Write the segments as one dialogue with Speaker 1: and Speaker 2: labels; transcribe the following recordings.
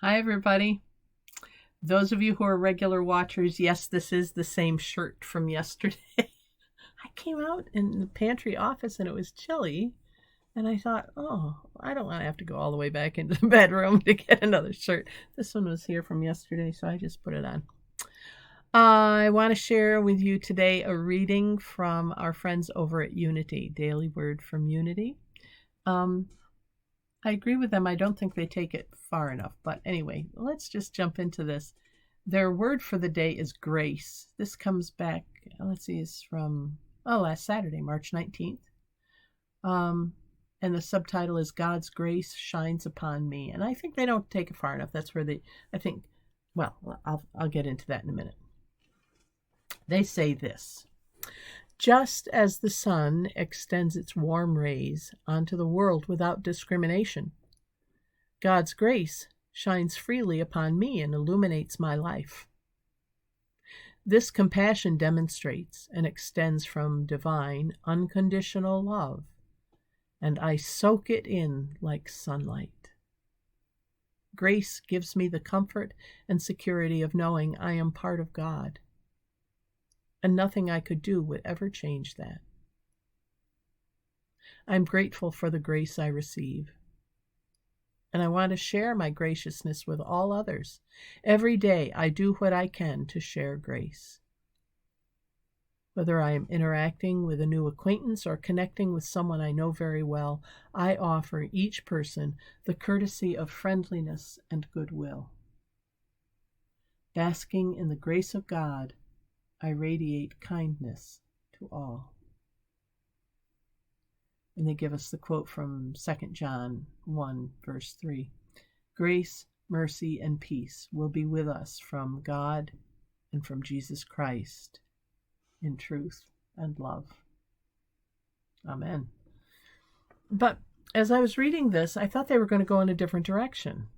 Speaker 1: Hi, everybody. Those of you who are regular watchers, yes, this is the same shirt from yesterday. I came out in the pantry office and it was chilly, and I thought, oh, I don't want to have to go all the way back into the bedroom to get another shirt. This one was here from yesterday, so I just put it on. I want to share with you today a reading from our friends over at Unity, Daily Word from Unity. I agree with them. I don't think they take it far enough. But anyway, let's just jump into this. Their word for the day is grace. This comes back, let's see, it's from last Saturday, March 19th. And the subtitle is God's Grace Shines Upon Me. And I think they don't take it far enough. That's where I'll get into that in a minute. They say this: just as the sun extends its warm rays onto the world without discrimination, God's grace shines freely upon me and illuminates my life. This compassion demonstrates and extends from divine, unconditional love, and I soak it in like sunlight. Grace gives me the comfort and security of knowing I am part of God, and nothing I could do would ever change that. I'm grateful for the grace I receive, and I want to share my graciousness with all others. Every day I do what I can to share grace. Whether I am interacting with a new acquaintance or connecting with someone I know very well, I offer each person the courtesy of friendliness and goodwill. Basking in the grace of God, I radiate kindness to all. And they give us the quote from 2 John 1, verse 3. Grace, mercy, and peace will be with us from God and from Jesus Christ in truth and love. Amen. But as I was reading this, I thought they were going to go in a different direction.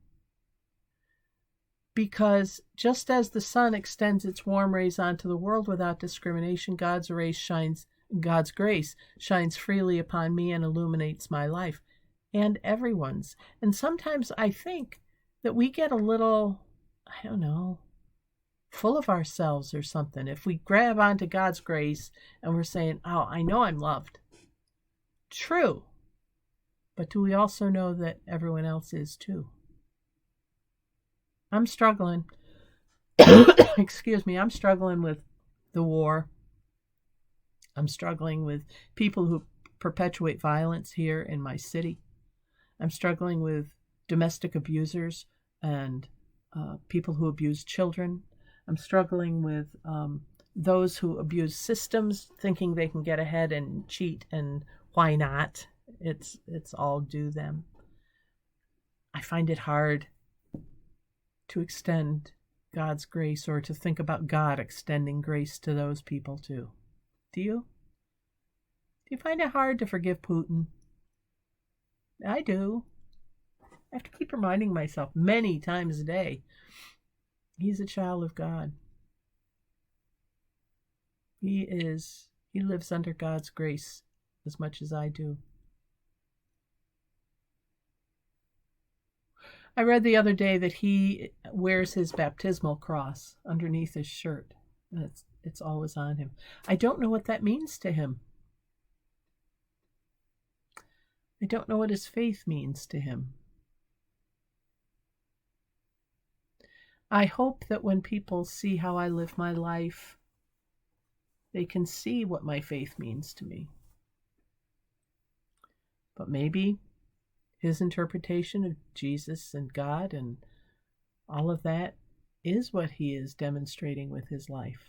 Speaker 1: Because just as the sun extends its warm rays onto the world without discrimination, God's grace shines freely upon me and illuminates my life and everyone's. And sometimes I think that we get a little, full of ourselves or something. If we grab onto God's grace and we're saying, oh, I know I'm loved. True. But do we also know that everyone else is too? I'm struggling. Excuse me. I'm struggling with the war. I'm struggling with people who perpetuate violence here in my city. I'm struggling with domestic abusers and people who abuse children. I'm struggling with those who abuse systems, thinking they can get ahead and cheat, and why not? It's all due them. I find it hard to extend God's grace or to think about God extending grace to those people too. Do you? Do you find it hard to forgive Putin? I do. I have to keep reminding myself many times a day, he's a child of God. He lives under God's grace as much as I do. I read the other day that he wears his baptismal cross underneath his shirt. It's always on him. I don't know what that means to him. I don't know what his faith means to him. I hope that when people see how I live my life, they can see what my faith means to me. But maybe his interpretation of Jesus and God and all of that is what he is demonstrating with his life.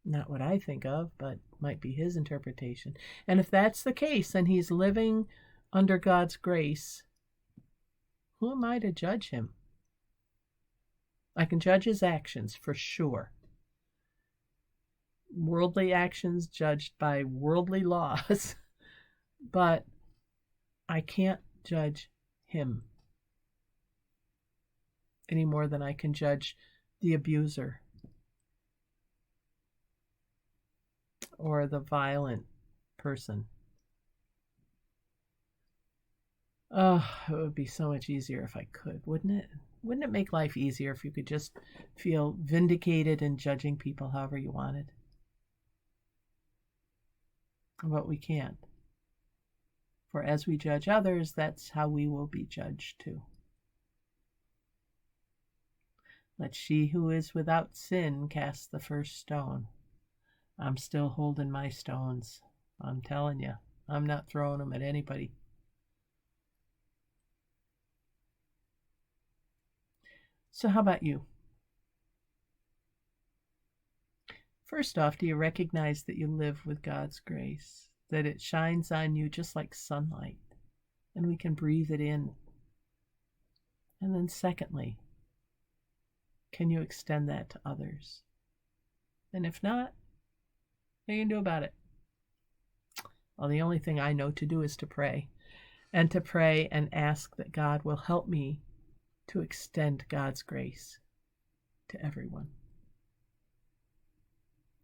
Speaker 1: Not what I think of, but might be his interpretation. And if that's the case, then he's living under God's grace. Who am I to judge him? I can judge his actions for sure. Worldly actions judged by worldly laws. But I can't judge him any more than I can judge the abuser or the violent person. Oh, it would be so much easier if I could, wouldn't it? Wouldn't it make life easier if you could just feel vindicated in judging people however you wanted? But we can't. For as we judge others, that's how we will be judged too. Let she who is without sin cast the first stone. I'm still holding my stones. I'm telling you, I'm not throwing them at anybody. So, how about you? First off, do you recognize that you live with God's grace, that it shines on you just like sunlight, and we can breathe it in? And then, secondly, can you extend that to others? And if not, what are you going to do about it? Well, the only thing I know to do is to pray, and to pray and ask that God will help me to extend God's grace to everyone.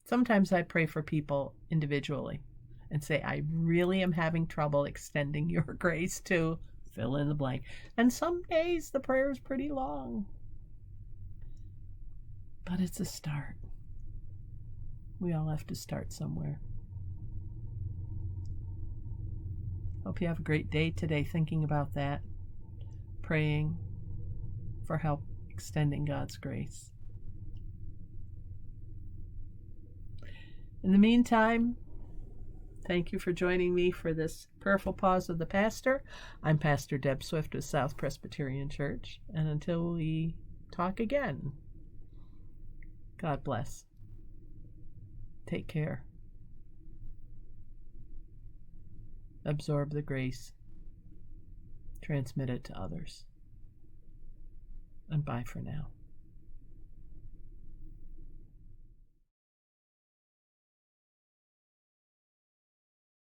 Speaker 1: Sometimes I pray for people individually and say, I really am having trouble extending your grace to fill in the blank. And some days the prayer is pretty long, but it's a start. We all have to start somewhere. Hope you have a great day today thinking about that, praying for help extending God's grace. In the meantime, thank you for joining me for this prayerful pause of the pastor. I'm Pastor Deb Swift of South Presbyterian Church, and until we talk again, God bless. Take care. Absorb the grace. Transmit it to others. And bye for now.